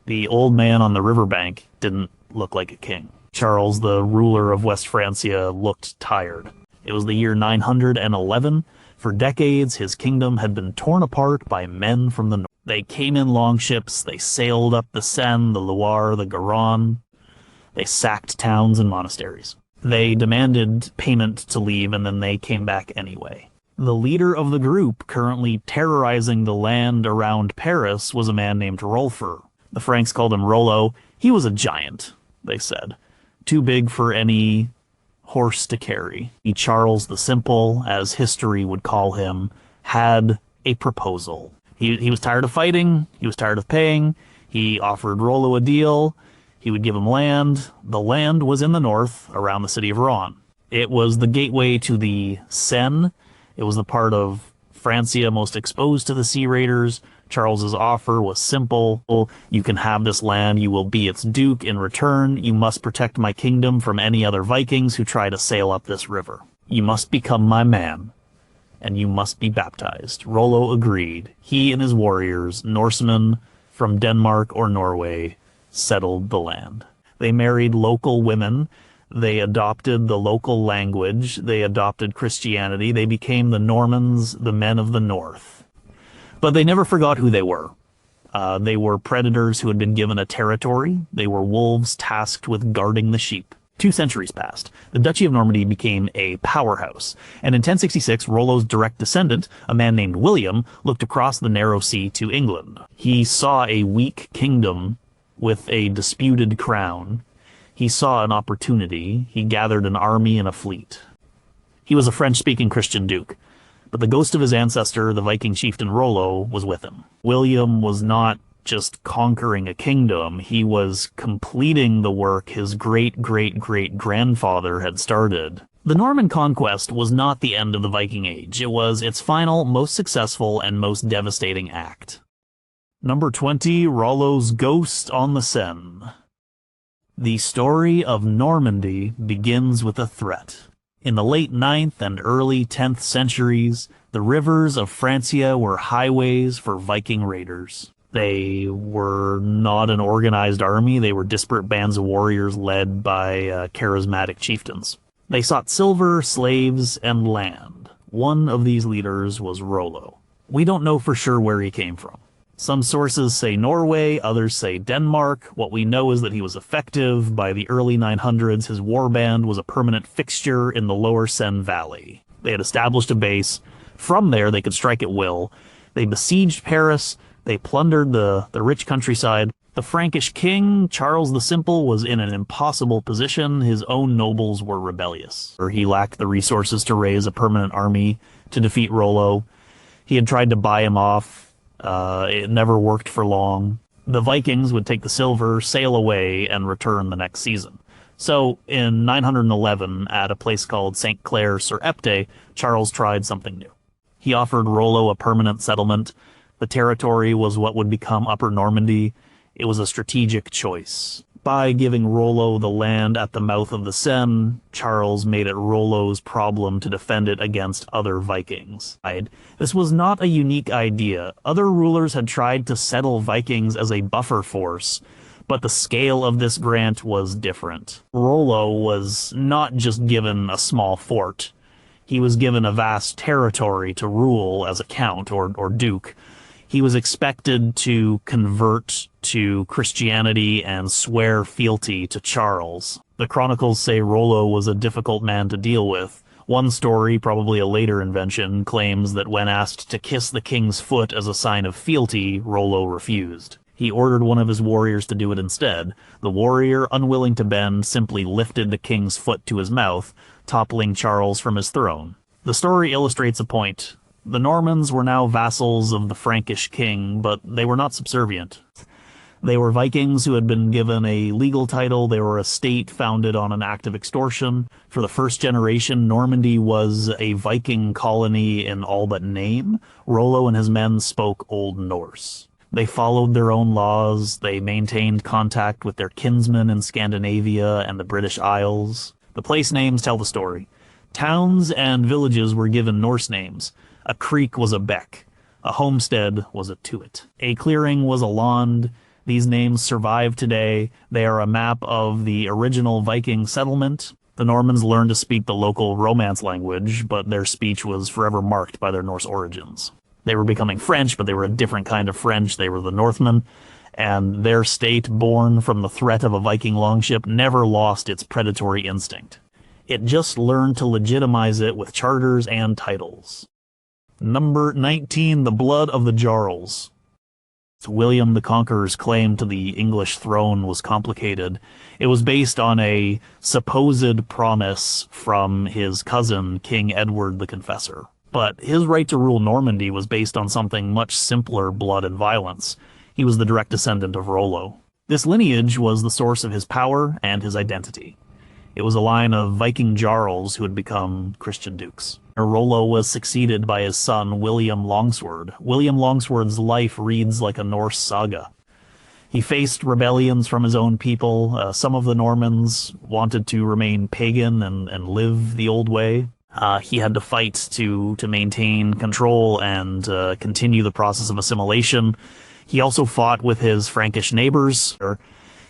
The old man on the riverbank didn't look like a king. Charles, the ruler of West Francia, looked tired. It was the year 911. For decades, his kingdom had been torn apart by men from the north. They came in longships, they sailed up the Seine, the Loire, the Garonne. They sacked towns and monasteries. They demanded payment to leave, and then they came back anyway. The leader of the group currently terrorizing the land around Paris was a man named Rolfer. The Franks called him Rollo. He was a giant, they said. Too big for any horse to carry. Charles the Simple, as history would call him, had a proposal. He was tired of fighting. He was tired of paying. He offered Rollo a deal. He would give him land. The land was in the north, around the city of Rouen. It was the gateway to the Seine. It was the part of Francia most exposed to the sea raiders. Charles's offer was simple. You can have this land. You will be its duke. In return, you must protect my kingdom from any other Vikings who try to sail up this river. You must become my man, and you must be baptized. Rollo agreed. He and his warriors, Norsemen from Denmark or Norway, settled the land. They married local women. They adopted the local language. They adopted Christianity. They became the Normans, the men of the north. But they never forgot who they were. They were predators who had been given a territory. They were wolves tasked with guarding the sheep. 2 centuries passed. The Duchy of Normandy became a powerhouse. And in 1066, Rollo's direct descendant, a man named William, looked across the narrow sea to England. He saw a weak kingdom with a disputed crown. He saw an opportunity. He gathered an army and a fleet. He was a French-speaking Christian duke. But the ghost of his ancestor, the Viking chieftain Rollo, was with him. William was not just conquering a kingdom, he was completing the work his great-great-great-grandfather had started. The Norman conquest was not the end of the Viking Age. It was its final, most successful, and most devastating act. Number 20, Rollo's Ghost on the Seine. The story of Normandy begins with a threat. In the late 9th and early 10th centuries, the rivers of Francia were highways for Viking raiders. They were not an organized army. They were disparate bands of warriors led by charismatic chieftains. They sought silver, slaves, and land. One of these leaders was Rollo. We don't know for sure where he came from. Some sources say Norway, others say Denmark. What we know is that he was effective. By the early 900s, his warband was a permanent fixture in the lower Seine Valley. They had established a base. From there, they could strike at will. They besieged Paris. They plundered the rich countryside. The Frankish king, Charles the Simple, was in an impossible position. His own nobles were rebellious. He lacked the resources to raise a permanent army to defeat Rollo. He had tried to buy him off. It never worked for long. The Vikings would take the silver, sail away, and return the next season. So, in 911, at a place called St. Clair sur Epte, Charles tried something new. He offered Rollo a permanent settlement. The territory was what would become Upper Normandy. It was a strategic choice. By giving Rollo the land at the mouth of the Seine, Charles made it Rollo's problem to defend it against other Vikings. This was not a unique idea. Other rulers had tried to settle Vikings as a buffer force, but the scale of this grant was different. Rollo was not just given a small fort. He was given a vast territory to rule as a count or duke. He was expected to convert to Christianity and swear fealty to Charles. The chronicles say Rollo was a difficult man to deal with. One story, probably a later invention, claims that when asked to kiss the king's foot as a sign of fealty, Rollo refused. He ordered one of his warriors to do it instead. The warrior, unwilling to bend, simply lifted the king's foot to his mouth, toppling Charles from his throne. The story illustrates a point. The Normans were now vassals of the Frankish king, but they were not subservient. They were Vikings who had been given a legal title. They were a state founded on an act of extortion. For the first generation, Normandy was a Viking colony in all but name. Rollo and his men spoke Old Norse. They followed their own laws. They maintained contact with their kinsmen in Scandinavia and the British Isles. The place names tell the story. Towns and villages were given Norse names. A creek was a beck. A homestead was a tuit. A clearing was a land. These names survive today. They are a map of the original Viking settlement. The Normans learned to speak the local Romance language, but their speech was forever marked by their Norse origins. They were becoming French, but they were a different kind of French. They were the Northmen, and their state, born from the threat of a Viking longship, never lost its predatory instinct. It just learned to legitimize it with charters and titles. Number 19, the blood of the Jarls. William the Conqueror's claim to the English throne was complicated. It was based on a supposed promise from his cousin, King Edward the Confessor. But his right to rule Normandy was based on something much simpler: blood and violence. He was the direct descendant of Rollo. This lineage was the source of his power and his identity. It was a line of Viking Jarls who had become Christian dukes. Rollo was succeeded by his son, William Longsword. William Longsword's life reads like a Norse saga. He faced rebellions from his own people. Some of the Normans wanted to remain pagan and live the old way. He had to fight to maintain control and continue the process of assimilation. He also fought with his Frankish neighbors.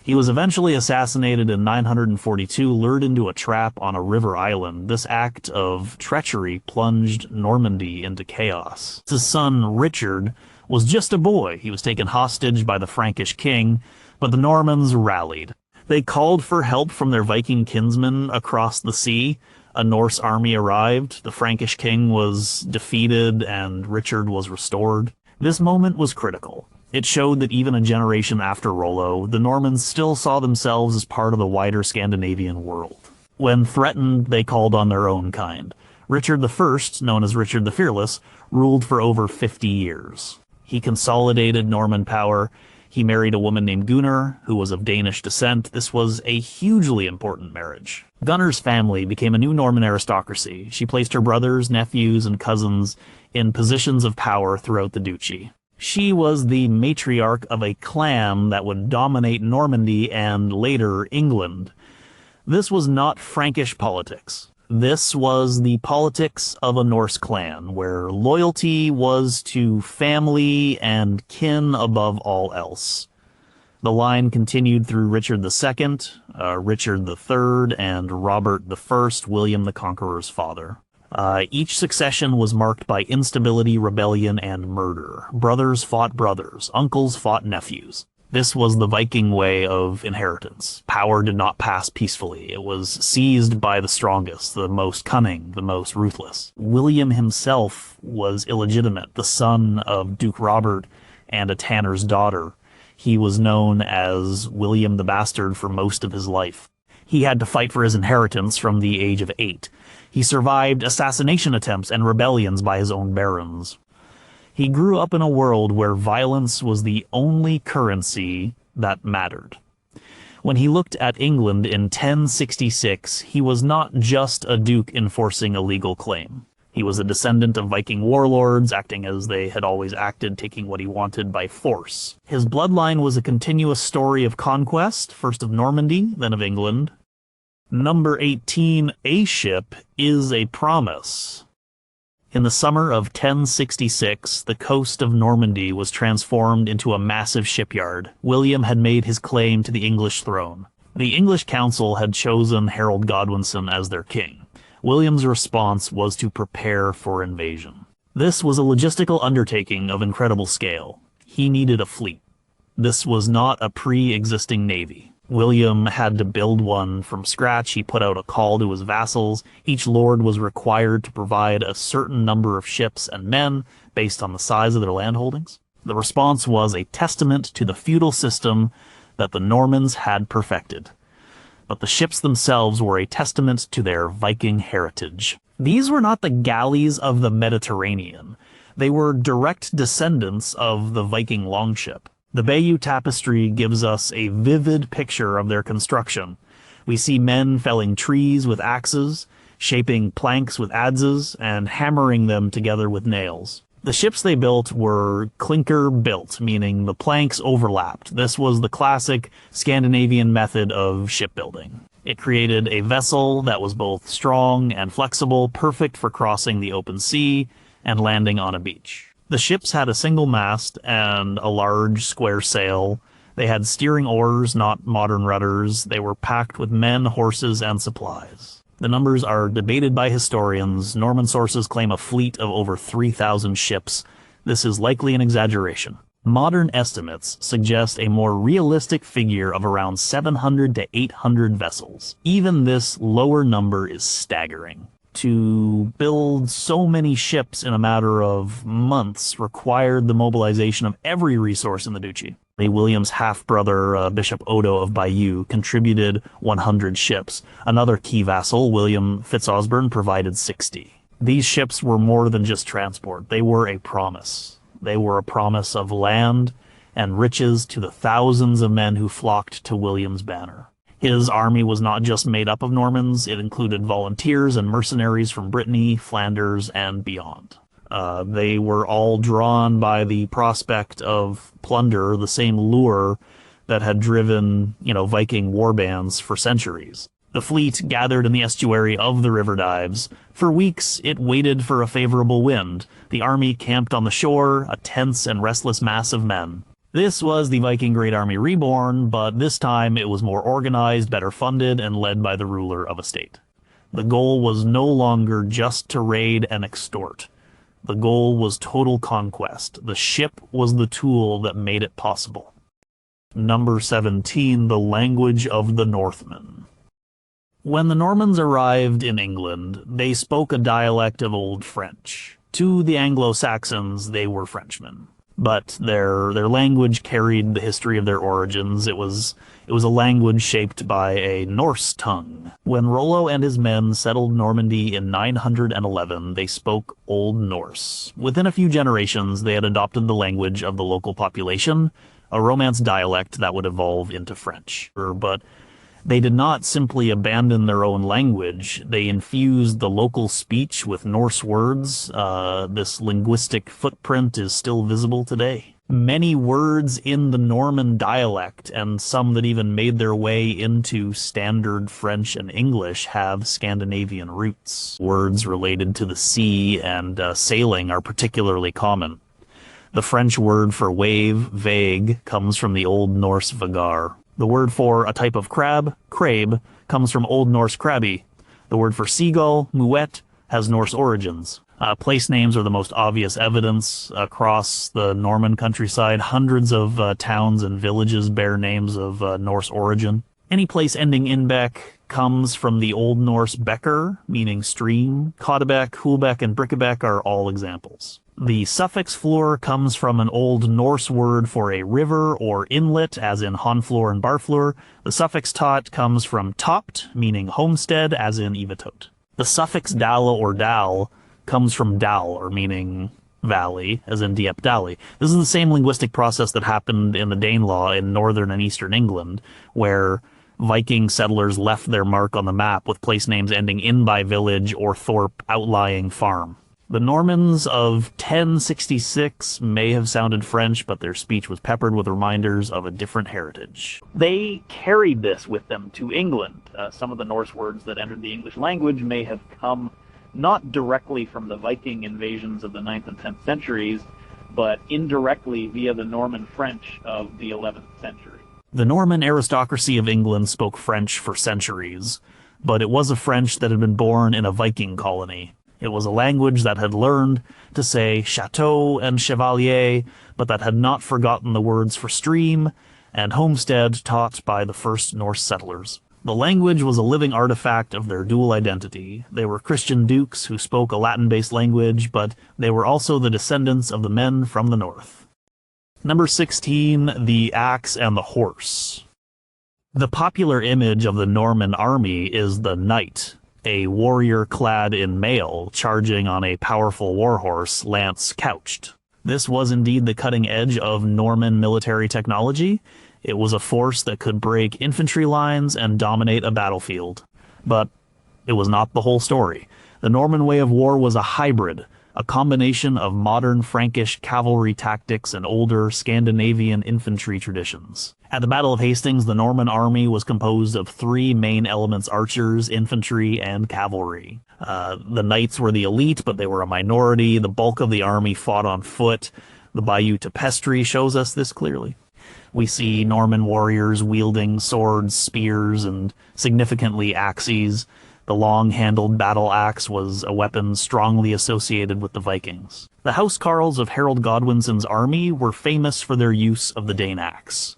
He was eventually assassinated in 942, lured into a trap on a river island. This act of treachery plunged Normandy into chaos. His son, Richard, was just a boy. He was taken hostage by the Frankish king, but the Normans rallied. They called for help from their Viking kinsmen across the sea. A Norse army arrived. The Frankish king was defeated, and Richard was restored. This moment was critical. It showed that even a generation after Rollo, the Normans still saw themselves as part of the wider Scandinavian world. When threatened, they called on their own kind. Richard I, known as Richard the Fearless, ruled for over 50 years. He consolidated Norman power. He married a woman named Gunnar, who was of Danish descent. This was a hugely important marriage. Gunnar's family became a new Norman aristocracy. She placed her brothers, nephews, and cousins in positions of power throughout the duchy. She was the matriarch of a clan that would dominate Normandy and later England. This was not Frankish politics. This was the politics of a Norse clan, where loyalty was to family and kin above all else. The line continued through Richard II, Richard III, and Robert I, William the Conqueror's father. Each succession was marked by instability, rebellion, and murder. Brothers fought brothers. Uncles fought nephews. This was the Viking way of inheritance. Power did not pass peacefully. It was seized by the strongest, the most cunning, the most ruthless. William himself was illegitimate, the son of Duke Robert and a tanner's daughter. He was known as William the Bastard for most of his life. He had to fight for his inheritance from the age of 8. He survived assassination attempts and rebellions by his own barons. He grew up in a world where violence was the only currency that mattered. When he looked at England in 1066, he was not just a duke enforcing a legal claim. He was a descendant of Viking warlords, acting as they had always acted, taking what he wanted by force. His bloodline was a continuous story of conquest, first of Normandy, then of England. Number 18, a ship is a promise. In the summer of 1066, the coast of Normandy was transformed into a massive shipyard. William had made his claim to the English throne. The English council had chosen Harold Godwinson as their king. William's response was to prepare for invasion. This was a logistical undertaking of incredible scale. He needed a fleet. This was not a pre-existing navy. William had to build one from scratch. He put out a call to his vassals. Each lord was required to provide a certain number of ships and men based on the size of their landholdings. The response was a testament to the feudal system that the Normans had perfected. But the ships themselves were a testament to their Viking heritage. These were not the galleys of the Mediterranean. They were direct descendants of the Viking longship. The Bayeux Tapestry gives us a vivid picture of their construction. We see men felling trees with axes, shaping planks with adzes, and hammering them together with nails. The ships they built were clinker-built, meaning the planks overlapped. This was the classic Scandinavian method of shipbuilding. It created a vessel that was both strong and flexible, perfect for crossing the open sea and landing on a beach. The ships had a single mast and a large square sail. They had steering oars, not modern rudders. They were packed with men, horses, and supplies. The numbers are debated by historians. Norman sources claim a fleet of over 3,000 ships. This is likely an exaggeration. Modern estimates suggest a more realistic figure of around 700 to 800 vessels. Even this lower number is staggering. To build so many ships in a matter of months required the mobilization of every resource in the duchy. William's half-brother, Bishop Odo of Bayeux, contributed 100 ships. Another key vassal, William Fitzosborne, provided 60. These ships were more than just transport. They were a promise. They were a promise of land and riches to the thousands of men who flocked to William's banner. His army was not just made up of Normans, it included volunteers and mercenaries from Brittany, Flanders, and beyond. They were all drawn by the prospect of plunder, the same lure that had driven, Viking warbands for centuries. The fleet gathered in the estuary of the river Dives. For weeks, it waited for a favorable wind. The army camped on the shore, a tense and restless mass of men. This was the Viking Great Army reborn, but this time it was more organized, better funded, and led by the ruler of a state. The goal was no longer just to raid and extort. The goal was total conquest. The ship was the tool that made it possible. Number 17, the language of the Northmen. When the Normans arrived in England, they spoke a dialect of Old French. To the Anglo-Saxons, they were Frenchmen. But their language carried the history of their origins. It was a language shaped by a Norse tongue. When Rollo and his men settled Normandy in 911, they spoke Old Norse. Within a few generations, they had adopted the language of the local population, a Romance dialect that would evolve into French. But they did not simply abandon their own language. They infused the local speech with Norse words. This linguistic footprint is still visible today. Many words in the Norman dialect, and some that even made their way into standard French and English, have Scandinavian roots. Words related to the sea and sailing are particularly common. The French word for wave, vague, comes from the Old Norse vagar. The word for a type of crab, crabe, comes from Old Norse crabby. The word for seagull, muet, has Norse origins. Place names are the most obvious evidence. Across the Norman countryside, hundreds of towns and villages bear names of Norse origin. Any place ending in beck comes from the Old Norse bekker, meaning stream. Caudebec, Hulbeck, and Brickebeck are all examples. The suffix flor comes from an Old Norse word for a river or inlet, as in Honflor and Barflor. The suffix tot comes from topt, meaning homestead, as in Evatot. The suffix dala or dal comes from dal, or meaning valley, as in Diepdali. This is the same linguistic process that happened in the Danelaw in northern and eastern England, where Viking settlers left their mark on the map with place names ending in by village or thorp outlying farm. The Normans of 1066 may have sounded French, but their speech was peppered with reminders of a different heritage. They carried this with them to England. Some of the Norse words that entered the English language may have come not directly from the Viking invasions of the 9th and 10th centuries, but indirectly via the Norman French of the 11th century. The Norman aristocracy of England spoke French for centuries, but it was a French that had been born in a Viking colony. It was a language that had learned to say chateau and chevalier, but that had not forgotten the words for stream and homestead taught by the first Norse settlers. The language was a living artifact of their dual identity. They were Christian dukes who spoke a Latin-based language, but they were also the descendants of the men from the north. Number 16, the axe and the horse. The popular image of the Norman army is the knight, a warrior clad in mail charging on a powerful warhorse, lance couched. This was indeed the cutting edge of Norman military technology. It was a force that could break infantry lines and dominate a battlefield. But it was not the whole story. The Norman way of war was a hybrid, a combination of modern Frankish cavalry tactics and older Scandinavian infantry traditions. At the Battle of Hastings, the Norman army was composed of three main elements: archers, infantry, and cavalry. The knights were the elite, but they were a minority. The bulk of the army fought on foot. The Bayeux Tapestry shows us this clearly. We see Norman warriors wielding swords, spears, and significantly axes. The long-handled battle axe was a weapon strongly associated with the Vikings. The housecarls of Harold Godwinson's army were famous for their use of the Dane axe.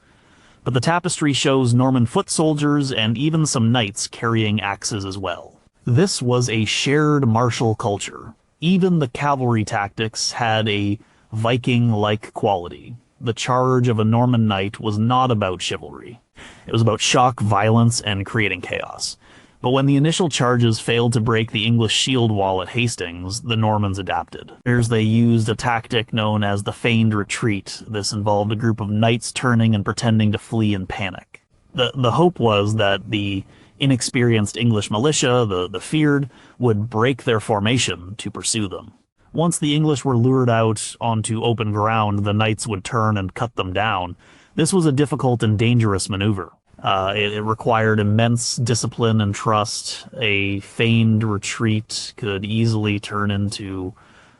But the tapestry shows Norman foot soldiers and even some knights carrying axes as well. This was a shared martial culture. Even the cavalry tactics had a Viking-like quality. The charge of a Norman knight was not about chivalry. It was about shock, violence, and creating chaos. But when the initial charges failed to break the English shield wall at Hastings, the Normans adapted. They used a tactic known as the feigned retreat. This involved a group of knights turning and pretending to flee in panic. The hope was that the inexperienced English militia, the feared, would break their formation to pursue them. Once the English were lured out onto open ground, the knights would turn and cut them down. This was a difficult and dangerous maneuver. It required immense discipline and trust. A feigned retreat could easily turn into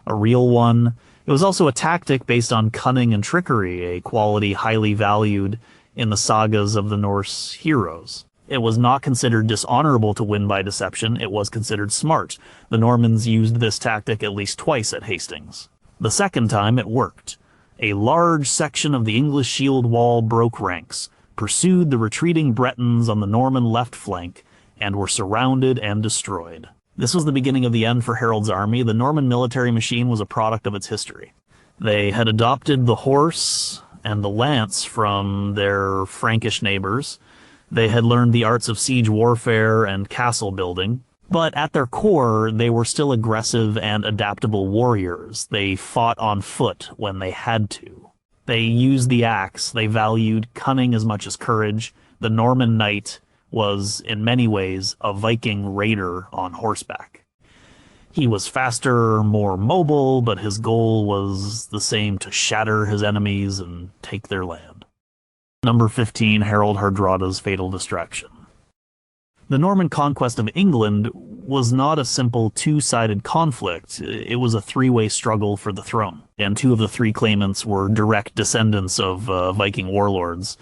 a real one. It was also a tactic based on cunning and trickery, a quality highly valued in the sagas of the Norse heroes. It was not considered dishonorable to win by deception, it was considered smart. The Normans used this tactic at least twice at Hastings. The second time it worked. A large section of the English shield wall broke ranks, pursued the retreating Bretons on the Norman left flank, and were surrounded and destroyed. This was the beginning of the end for Harold's army. The Norman military machine was a product of its history. They had adopted the horse and the lance from their Frankish neighbors. They had learned the arts of siege warfare and castle building. But at their core, they were still aggressive and adaptable warriors. They fought on foot when they had to. They used the axe. They valued cunning as much as courage. The Norman knight was, in many ways, a Viking raider on horseback. He was faster, more mobile, but his goal was the same: to shatter his enemies and take their land. Number 15, Harold Hardrada's fatal distraction. The Norman conquest of England was not a simple two-sided conflict. It was a three-way struggle for the throne, and two of the three claimants were direct descendants of Viking warlords.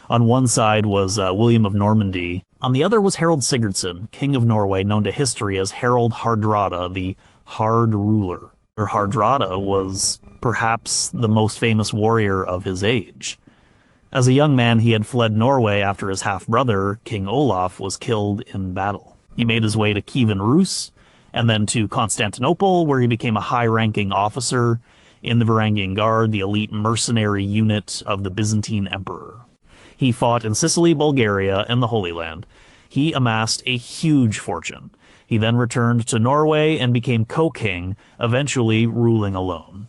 On one side was William of Normandy. On the other was Harold Sigurdsson, King of Norway, known to history as Harold Hardrada, the Hard Ruler. Hardrada was perhaps the most famous warrior of his age. As a young man, he had fled Norway after his half-brother, King Olaf, was killed in battle. He made his way to Kievan Rus, and then to Constantinople, where he became a high-ranking officer in the Varangian Guard, the elite mercenary unit of the Byzantine Emperor. He fought in Sicily, Bulgaria, and the Holy Land. He amassed a huge fortune. He then returned to Norway and became co-king, eventually ruling alone.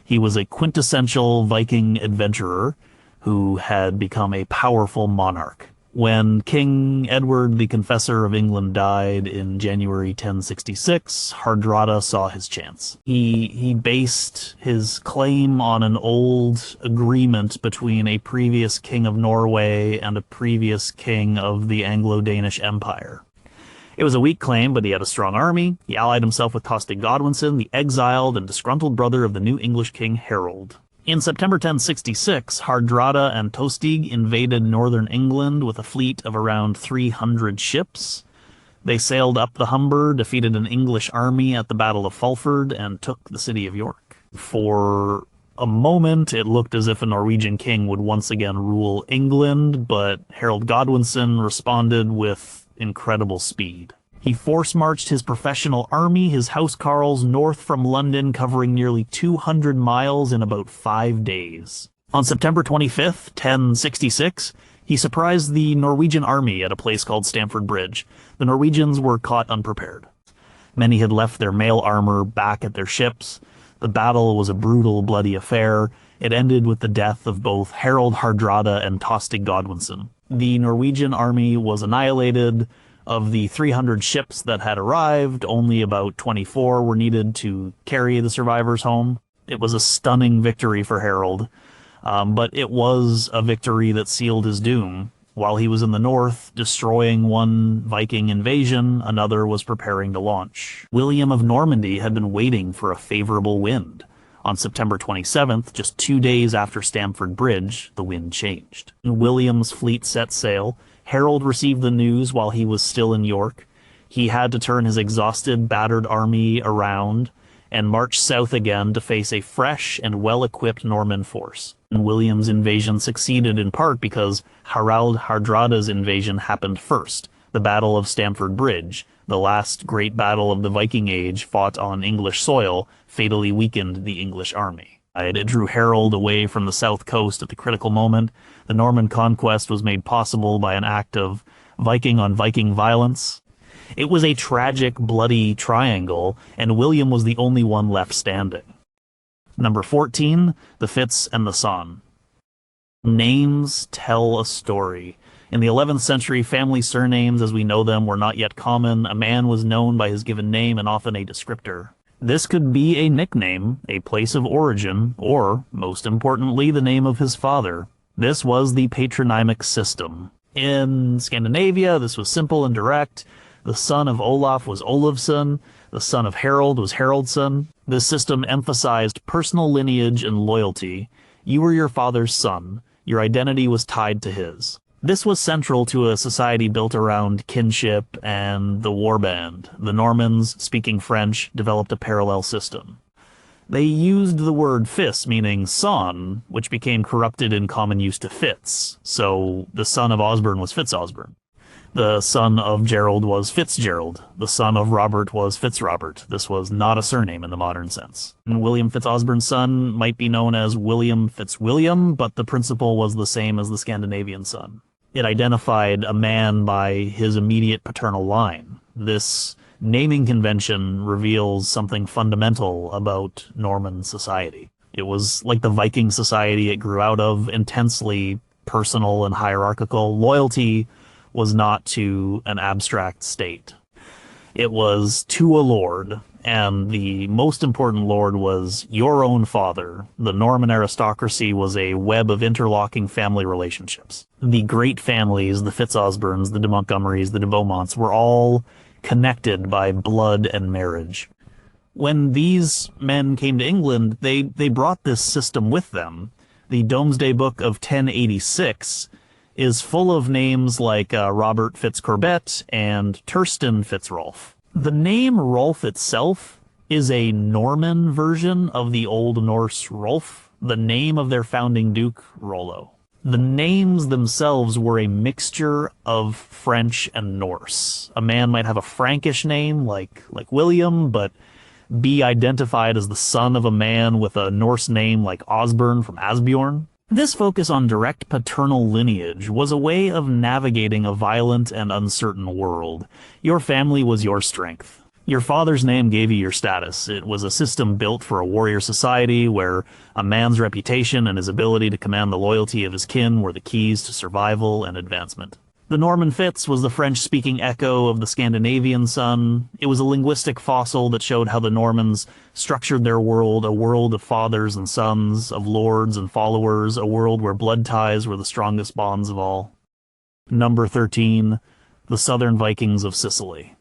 He was a quintessential Viking adventurer who had become a powerful monarch. When King Edward the Confessor of England died in January 1066, Hardrada saw his chance. He based his claim on an old agreement between a previous king of Norway and a previous king of the Anglo-Danish Empire. It was a weak claim, but he had a strong army. He allied himself with Tostig Godwinson, the exiled and disgruntled brother of the new English king Harold. In September 1066, Hardrada and Tostig invaded northern England with a fleet of around 300 ships. They sailed up the Humber, defeated an English army at the Battle of Fulford, and took the city of York. For a moment, it looked as if a Norwegian king would once again rule England, but Harold Godwinson responded with incredible speed. He force-marched his professional army, his housecarls, north from London, covering nearly 200 miles in about 5 days. On September 25th, 1066, he surprised the Norwegian army at a place called Stamford Bridge. The Norwegians were caught unprepared. Many had left their mail armor back at their ships. The battle was a brutal, bloody affair. It ended with the death of both Harold Hardrada and Tostig Godwinson. The Norwegian army was annihilated. Of the 300 ships that had arrived, only about 24 were needed to carry the survivors home. It was a stunning victory for Harold, but it was a victory that sealed his doom. While he was in the north, destroying one Viking invasion, another was preparing to launch. William of Normandy had been waiting for a favorable wind. On September 27th, just 2 days after Stamford Bridge, the wind changed. William's fleet set sail. Harold received the news while he was still in York. He had to turn his exhausted, battered army around and march south again to face a fresh and well-equipped Norman force. And William's invasion succeeded in part because Harald Hardrada's invasion happened first, the Battle of Stamford Bridge, the last great battle of the Viking Age fought on English soil, fatally weakened the English army. It drew Harold away from the south coast at the critical moment. The Norman conquest was made possible by an act of Viking on Viking violence. It was a tragic, bloody triangle, and William was the only one left standing. Number 14, the Fitz and the Son. Names tell a story. In the 11th century, family surnames as we know them were not yet common. A man was known by his given name and often a descriptor. This could be a nickname, a place of origin, or, most importantly, the name of his father. This was the patronymic system. In Scandinavia, this was simple and direct. The son of Olaf was Olafsson. The son of Harold was Haraldsson. This system emphasized personal lineage and loyalty. You were your father's son. Your identity was tied to his. This was central to a society built around kinship and the warband. The Normans, speaking French, developed a parallel system. They used the word fis, meaning son, which became corrupted in common use to Fitz. So the son of Osborne was Fitz-Osborne. The son of Gerald was Fitzgerald. The son of Robert was Fitzrobert. This was not a surname in the modern sense. And William Fitz-Osborne's son might be known as William Fitzwilliam, but the principle was the same as the Scandinavian son. It identified a man by his immediate paternal line. This naming convention reveals something fundamental about Norman society. It was like the Viking society it grew out of, intensely personal and hierarchical. Loyalty was not to an abstract state. It was to a lord, and the most important lord was your own father. The Norman aristocracy was a web of interlocking family relationships. The great families, the Fitz-Osbornes, the de Montgomerys, the de Beaumonts, were all connected by blood and marriage. When these men came to England, they brought this system with them. The Domesday Book of 1086 is full of names like Robert Fitzcorbett and Tursten Fitzrolf. The name Rolf itself is a Norman version of the Old Norse Rolf, the name of their founding duke, Rollo. The names themselves were a mixture of French and Norse. A man might have a Frankish name like William, but be identified as the son of a man with a Norse name like Osborne from Asbjorn. This focus on direct paternal lineage was a way of navigating a violent and uncertain world. Your family was your strength. Your father's name gave you your status. It was a system built for a warrior society where a man's reputation and his ability to command the loyalty of his kin were the keys to survival and advancement. The Norman Fitz was the French-speaking echo of the Scandinavian son. It was a linguistic fossil that showed how the Normans structured their world, a world of fathers and sons, of lords and followers, a world where blood ties were the strongest bonds of all. Number 13, the Southern Vikings of Sicily.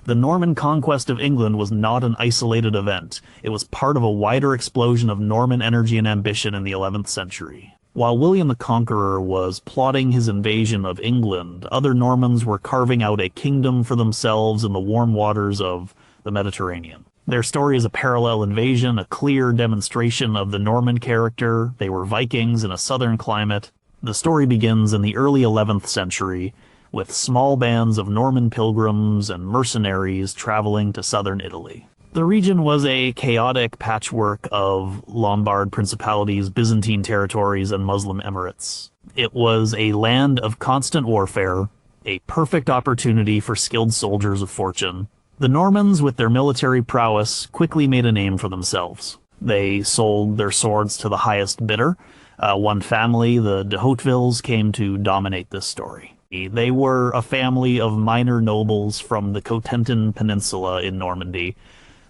The Norman conquest of England was not an isolated event. It was part of a wider explosion of Norman energy and ambition in the 11th century. While William the Conqueror was plotting his invasion of England, other Normans were carving out a kingdom for themselves in the warm waters of the Mediterranean. Their story is a parallel invasion, a clear demonstration of the Norman character. They were Vikings in a southern climate. The story begins in the early 11th century, with small bands of Norman pilgrims and mercenaries traveling to southern Italy. The region was a chaotic patchwork of Lombard principalities, Byzantine territories, and Muslim emirates. It was a land of constant warfare, a perfect opportunity for skilled soldiers of fortune. The Normans, with their military prowess, quickly made a name for themselves. They sold their swords to the highest bidder. One family, the de Hautevilles, came to dominate this story. They were a family of minor nobles from the Cotentin Peninsula in Normandy.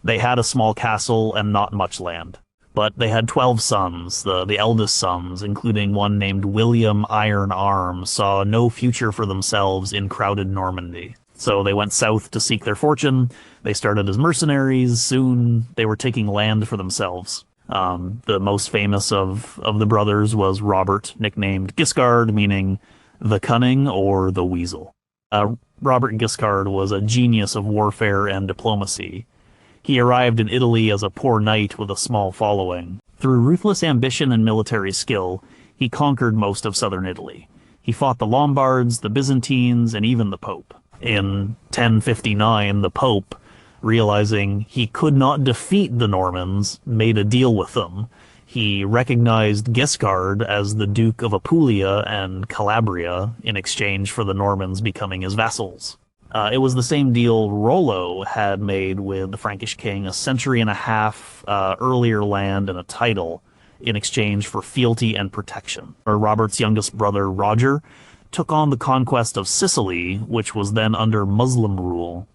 They had a small castle and not much land. But they had 12 sons. The eldest sons, including one named William Iron Arm, saw no future for themselves in crowded Normandy. So they went south to seek their fortune. They started as mercenaries. Soon they were taking land for themselves. The most famous of the brothers was Robert, nicknamed Guiscard, meaning the cunning or the weasel. Robert Guiscard was a genius of warfare and diplomacy. He arrived in Italy as a poor knight with a small following. Through ruthless ambition and military skill, he conquered most of southern Italy. He fought the Lombards, the Byzantines, and even the Pope. In 1059, the Pope, realizing he could not defeat the Normans, made a deal with them. He recognized Guiscard as the Duke of Apulia and Calabria in exchange for the Normans becoming his vassals. It was the same deal Rollo had made with the Frankish king a century and a half earlier, land and a title in exchange for fealty and protection. Robert's youngest brother, Roger, took on the conquest of Sicily, which was then under Muslim rule.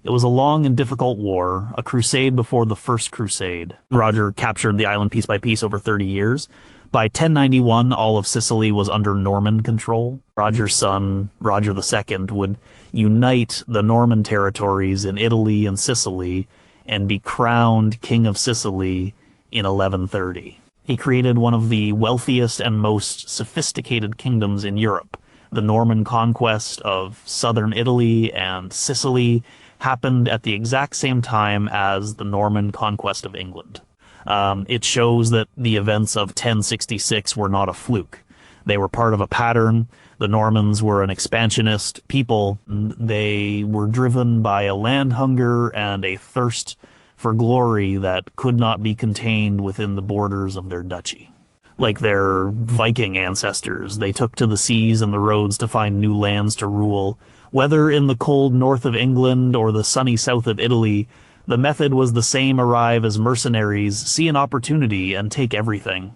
It was a long and difficult war, a crusade before the First Crusade. Roger captured the island piece by piece over 30 years. By 1091, all of Sicily was under Norman control. Roger's son, Roger II, would unite the Norman territories in Italy and Sicily and be crowned King of Sicily in 1130. He created one of the wealthiest and most sophisticated kingdoms in Europe. The Norman conquest of southern Italy and Sicily happened at the exact same time as the Norman conquest of England. It shows that the events of 1066 were not a fluke. They were part of a pattern. The Normans were an expansionist people. They were driven by a land hunger and a thirst for glory that could not be contained within the borders of their duchy. Like their Viking ancestors, they took to the seas and the roads to find new lands to rule. Whether in the cold north of England or the sunny south of Italy, the method was the same: arrive as mercenaries, see an opportunity, and take everything.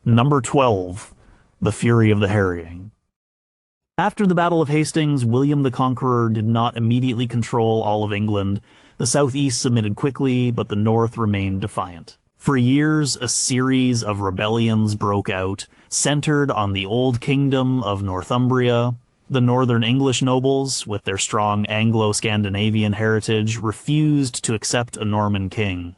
Number 12. The Fury of the Harrying. After the Battle of Hastings, William the Conqueror did not immediately control all of England. The southeast submitted quickly, but the north remained defiant. For years, a series of rebellions broke out, centered on the Old Kingdom of Northumbria. The northern English nobles, with their strong Anglo-Scandinavian heritage, refused to accept a Norman king.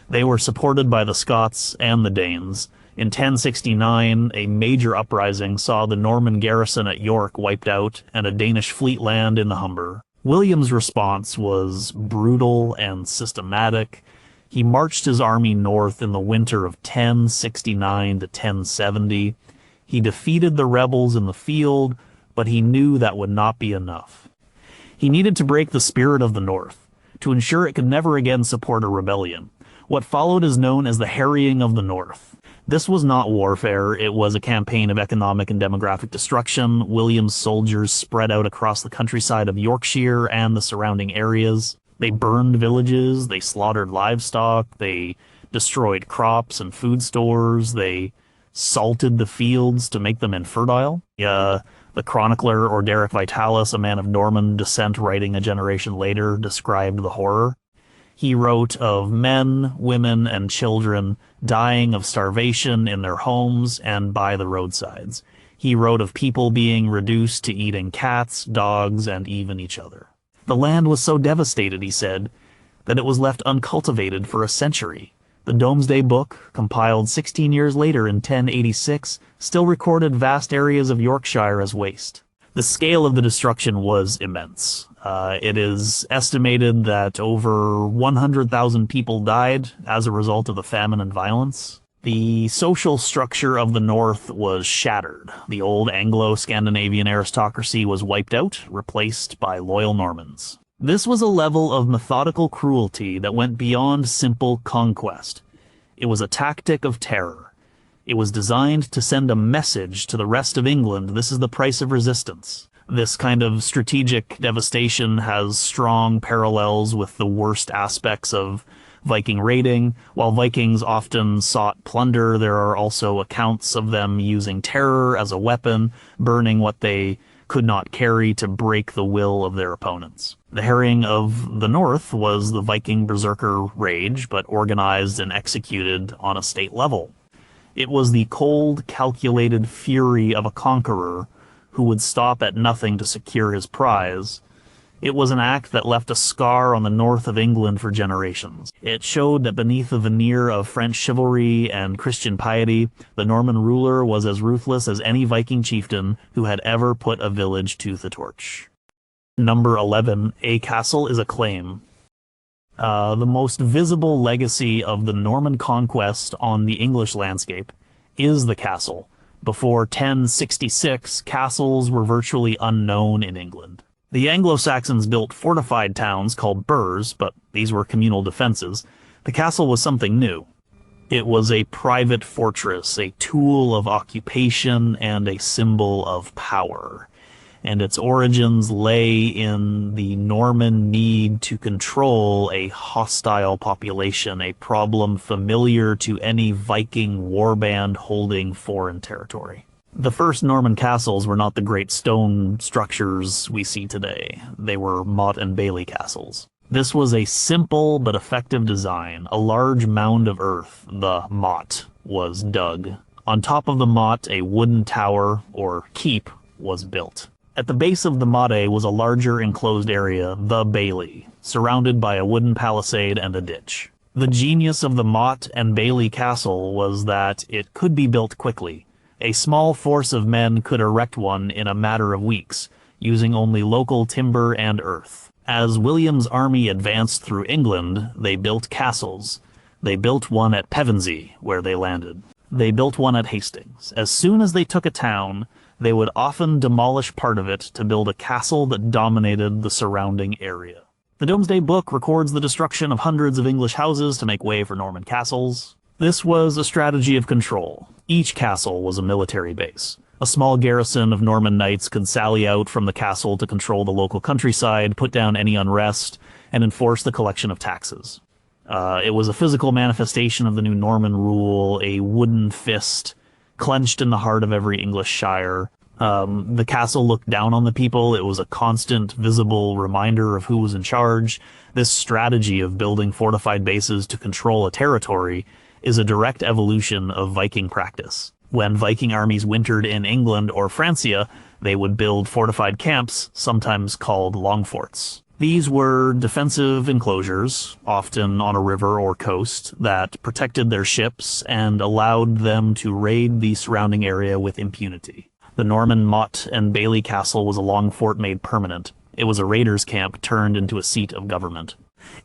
They were supported by the Scots and the Danes. In 1069, a major uprising saw the Norman garrison at York wiped out and a Danish fleet land in the Humber. William's response was brutal and systematic. He marched his army north in the winter of 1069 to 1070. He defeated the rebels in the field, but he knew that would not be enough. He needed to break the spirit of the North, to ensure it could never again support a rebellion. What followed is known as the Harrying of the North. This was not warfare, it was a campaign of economic and demographic destruction. William's soldiers spread out across the countryside of Yorkshire and the surrounding areas. They burned villages, they slaughtered livestock, they destroyed crops and food stores, they salted the fields to make them infertile. The chronicler Orderic Vitalis, a man of Norman descent writing a generation later, described the horror. He wrote of men, women, and children dying of starvation in their homes and by the roadsides. He wrote of people being reduced to eating cats, dogs, and even each other. The land was so devastated, he said, that it was left uncultivated for a century. The Domesday Book, compiled 16 years later in 1086, still recorded vast areas of Yorkshire as waste. The scale of the destruction was immense. It is estimated that over 100,000 people died as a result of the famine and violence. The social structure of the North was shattered. The old Anglo-Scandinavian aristocracy was wiped out, replaced by loyal Normans. This was a level of methodical cruelty that went beyond simple conquest. It was a tactic of terror. It was designed to send a message to the rest of England: this is the price of resistance. This kind of strategic devastation has strong parallels with the worst aspects of Viking raiding. While Vikings often sought plunder, there are also accounts of them using terror as a weapon, burning what they could not carry to break the will of their opponents. The Harrying of the North was the Viking berserker rage, but organized and executed on a state level. It was the cold, calculated fury of a conqueror who would stop at nothing to secure his prize. It was an act that left a scar on the north of England for generations. It showed that beneath the veneer of French chivalry and Christian piety, the Norman ruler was as ruthless as any Viking chieftain who had ever put a village to the torch. Number 11. A castle is a claim. The most visible legacy of the Norman conquest on the English landscape is the castle. Before 1066, castles were virtually unknown in England. The Anglo-Saxons built fortified towns called burhs, but these were communal defenses. The castle was something new. It was a private fortress, a tool of occupation, and a symbol of power. And its origins lay in the Norman need to control a hostile population, a problem familiar to any Viking warband holding foreign territory. The first Norman castles were not the great stone structures we see today. They were motte and bailey castles. This was a simple but effective design. A large mound of earth, the motte, was dug. On top of the motte, a wooden tower, or keep, was built. At the base of the motte was a larger enclosed area, the bailey, surrounded by a wooden palisade and a ditch. The genius of the motte and bailey castle was that it could be built quickly. A small force of men could erect one in a matter of weeks, using only local timber and earth. As William's army advanced through England, they built castles. They built one at Pevensey, where they landed. They built one at Hastings. As soon as they took a town, they would often demolish part of it to build a castle that dominated the surrounding area. The Domesday Book records the destruction of hundreds of English houses to make way for Norman castles. This was a strategy of control. Each castle was a military base. A small garrison of Norman knights could sally out from the castle to control the local countryside, put down any unrest, and enforce the collection of taxes. It was a physical manifestation of the new Norman rule, a wooden fist clenched in the heart of every English shire. The castle looked down on the people. It was a constant, visible reminder of who was in charge. This strategy of building fortified bases to control a territory is a direct evolution of Viking practice. When Viking armies wintered in England or Francia, they would build fortified camps, sometimes called longforts. These were defensive enclosures, often on a river or coast, that protected their ships and allowed them to raid the surrounding area with impunity. The Norman motte and bailey castle was a long fort made permanent. It was a raiders' camp turned into a seat of government.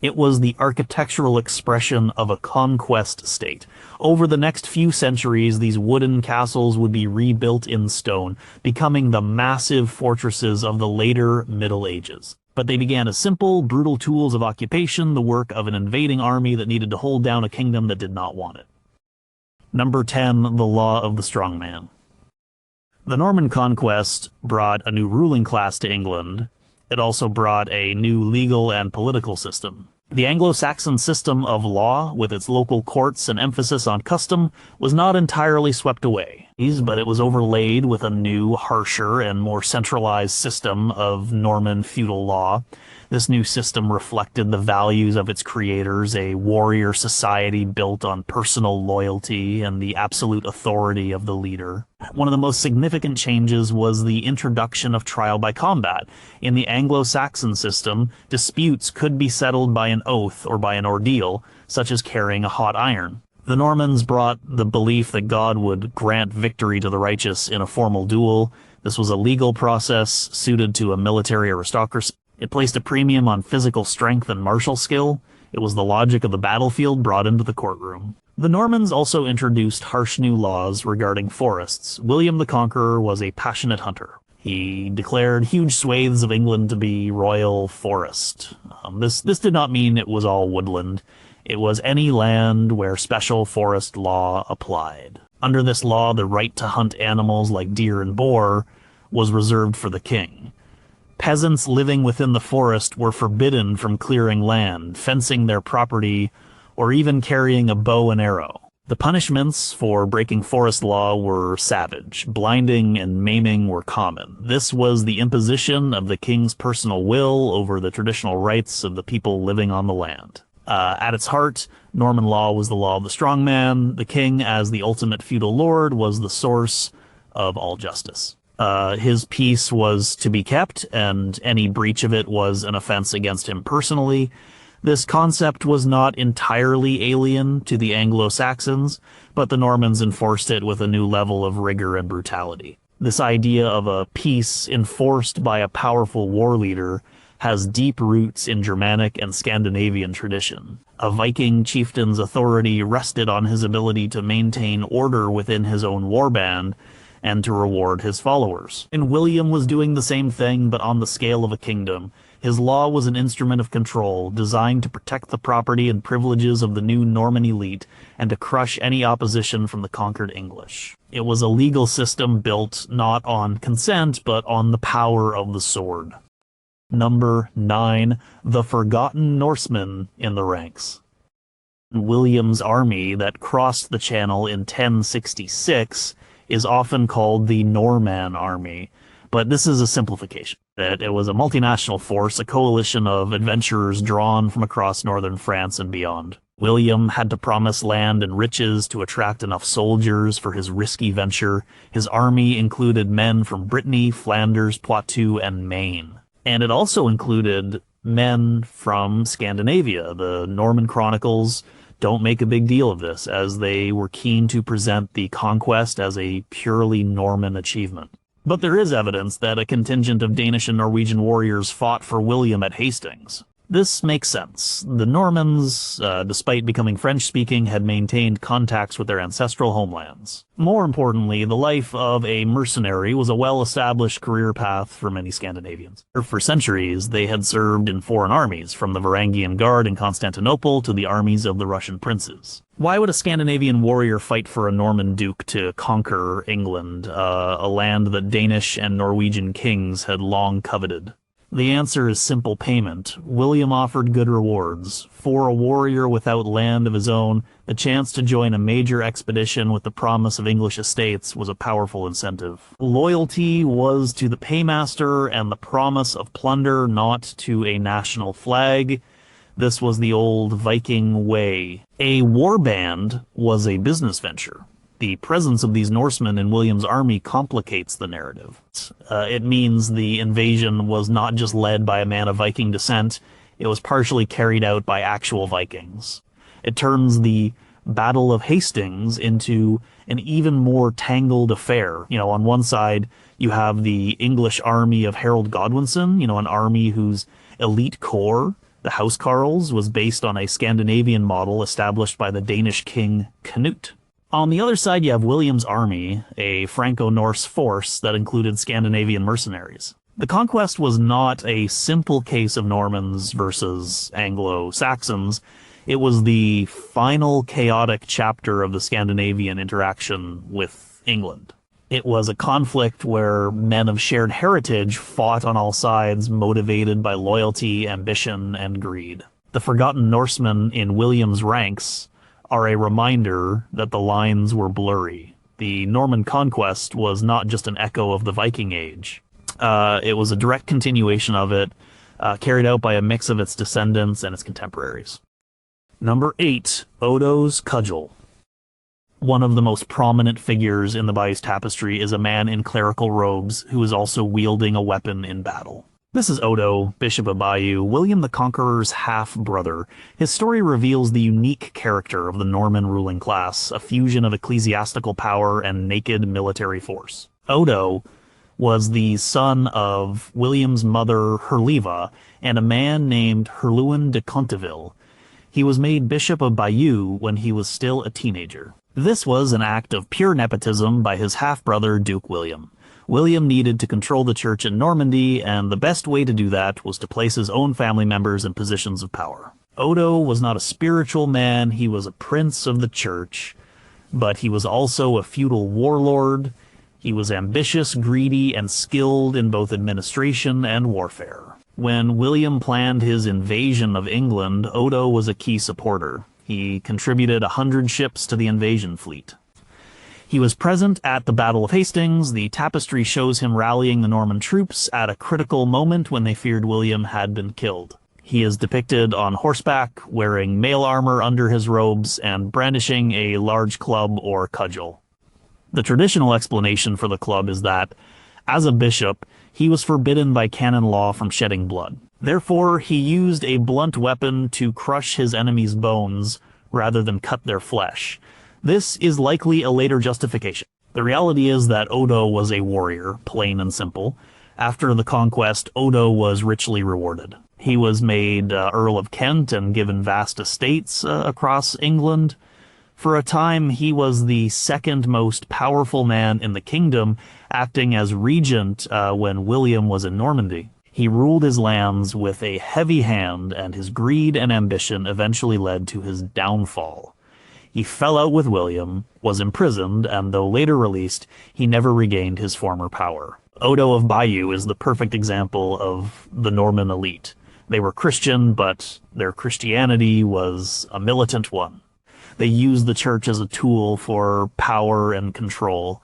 It was the architectural expression of a conquest state. Over the next few centuries, these wooden castles would be rebuilt in stone, becoming the massive fortresses of the later Middle Ages. But they began as simple, brutal tools of occupation, the work of an invading army that needed to hold down a kingdom that did not want it. Number 10. The Law of the Strongman. The Norman conquest brought a new ruling class to England. It also brought a new legal and political system. The Anglo-Saxon system of law, with its local courts and emphasis on custom, was not entirely swept away, but it was overlaid with a new, harsher, and more centralized system of Norman feudal law. This new system reflected the values of its creators, a warrior society built on personal loyalty and the absolute authority of the leader. One of the most significant changes was the introduction of trial by combat. In the Anglo-Saxon system, disputes could be settled by an oath or by an ordeal, such as carrying a hot iron. The Normans brought the belief that God would grant victory to the righteous in a formal duel. This was a legal process suited to a military aristocracy. It placed a premium on physical strength and martial skill. It was the logic of the battlefield brought into the courtroom. The Normans also introduced harsh new laws regarding forests. William the Conqueror was a passionate hunter. He declared huge swathes of England to be royal forest. This did not mean it was all woodland. It was any land where special forest law applied. Under this law, the right to hunt animals like deer and boar was reserved for the king. Peasants living within the forest were forbidden from clearing land, fencing their property, or even carrying a bow and arrow. The punishments for breaking forest law were savage. Blinding and maiming were common. This was the imposition of the king's personal will over the traditional rights of the people living on the land. At its heart, Norman law was the law of the strongman. The king, as the ultimate feudal lord, was the source of all justice. His peace was to be kept, and any breach of it was an offense against him personally. This concept was not entirely alien to the Anglo-Saxons, but the Normans enforced it with a new level of rigor and brutality. This idea of a peace enforced by a powerful war leader has deep roots in Germanic and Scandinavian tradition. A Viking chieftain's authority rested on his ability to maintain order within his own warband and to reward his followers. And William was doing the same thing, but on the scale of a kingdom. His law was an instrument of control, designed to protect the property and privileges of the new Norman elite and to crush any opposition from the conquered English. It was a legal system built not on consent, but on the power of the sword. Number 9. The Forgotten Norsemen in the ranks. William's army that crossed the Channel in 1066 is often called the Norman Army, but this is a simplification. It was a multinational force, a coalition of adventurers drawn from across northern France and beyond. William had to promise land and riches to attract enough soldiers for his risky venture. His army included men from Brittany, Flanders, Poitou, and Maine. And it also included men from Scandinavia. The Norman Chronicles don't make a big deal of this, as they were keen to present the conquest as a purely Norman achievement. But there is evidence that a contingent of Danish and Norwegian warriors fought for William at Hastings. This makes sense. The Normans, despite becoming French-speaking, had maintained contacts with their ancestral homelands. More importantly, the life of a mercenary was a well-established career path for many Scandinavians. For centuries, they had served in foreign armies, from the Varangian Guard in Constantinople to the armies of the Russian princes. Why would a Scandinavian warrior fight for a Norman duke to conquer England, a land that Danish and Norwegian kings had long coveted? The answer is simple payment. William offered good rewards. For a warrior without land of his own, the chance to join a major expedition with the promise of English estates was a powerful incentive. Loyalty was to the paymaster and the promise of plunder, not to a national flag. This was the old Viking way. A warband was a business venture. The presence of these Norsemen in William's army complicates the narrative. It means the invasion was not just led by a man of Viking descent, it was partially carried out by actual Vikings. It turns the Battle of Hastings into an even more tangled affair. You know, on one side, you have the English army of Harold Godwinson, an army whose elite corps, the Housecarls, was based on a Scandinavian model established by the Danish king Canute. On the other side, you have William's army, a Franco-Norse force that included Scandinavian mercenaries. The conquest was not a simple case of Normans versus Anglo-Saxons. It was the final chaotic chapter of the Scandinavian interaction with England. It was a conflict where men of shared heritage fought on all sides, motivated by loyalty, ambition, and greed. The Forgotten Norsemen in William's ranks are a reminder that the lines were blurry. The Norman conquest was not just an echo of the Viking Age. It was a direct continuation of it, carried out by a mix of its descendants and its contemporaries. Number 8, Odo's Cudgel. One of the most prominent figures in the Bayeux Tapestry is a man in clerical robes who is also wielding a weapon in battle. This is Odo, Bishop of Bayeux, William the Conqueror's half-brother. His story reveals the unique character of the Norman ruling class, a fusion of ecclesiastical power and naked military force. Odo was the son of William's mother, Herleva, and a man named Herluin de Conteville. He was made Bishop of Bayeux when he was still a teenager. This was an act of pure nepotism by his half-brother, Duke William. William needed to control the church in Normandy, and the best way to do that was to place his own family members in positions of power. Odo was not a spiritual man, he was a prince of the church, but he was also a feudal warlord. He was ambitious, greedy, and skilled in both administration and warfare. When William planned his invasion of England, Odo was a key supporter. He contributed 100 ships to the invasion fleet. He was present at the Battle of Hastings. The tapestry shows him rallying the Norman troops at a critical moment when they feared William had been killed. He is depicted on horseback, wearing mail armor under his robes, and brandishing a large club or cudgel. The traditional explanation for the club is that, As a bishop, he was forbidden by canon law from shedding blood. Therefore, he used a blunt weapon to crush his enemies' bones rather than cut their flesh. This is likely a later justification. The reality is that Odo was a warrior, plain and simple. After the conquest, Odo was richly rewarded. He was made Earl of Kent and given vast estates across England. For a time, he was the second most powerful man in the kingdom, acting as regent when William was in Normandy. He ruled his lands with a heavy hand, and his greed and ambition eventually led to his downfall. He fell out with William, was imprisoned, and though later released, he never regained his former power. Odo of Bayeux is the perfect example of the Norman elite. They were Christian, but their Christianity was a militant one. They used the church as a tool for power and control.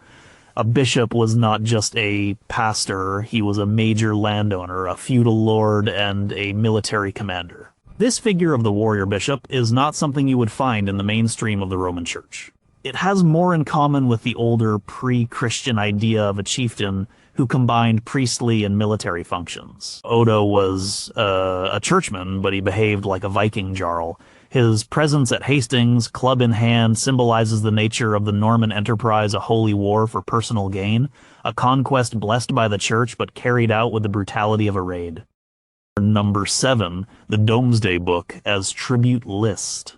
A bishop was not just a pastor, he was a major landowner, a feudal lord, and a military commander. This figure of the warrior bishop is not something you would find in the mainstream of the Roman Church. It has more in common with the older pre-Christian idea of a chieftain who combined priestly and military functions. Odo was a churchman, but he behaved like a Viking jarl. His presence at Hastings, club in hand, symbolizes the nature of the Norman enterprise, a holy war for personal gain, a conquest blessed by the church but carried out with the brutality of a raid. Number 7, the Domesday Book as tribute list.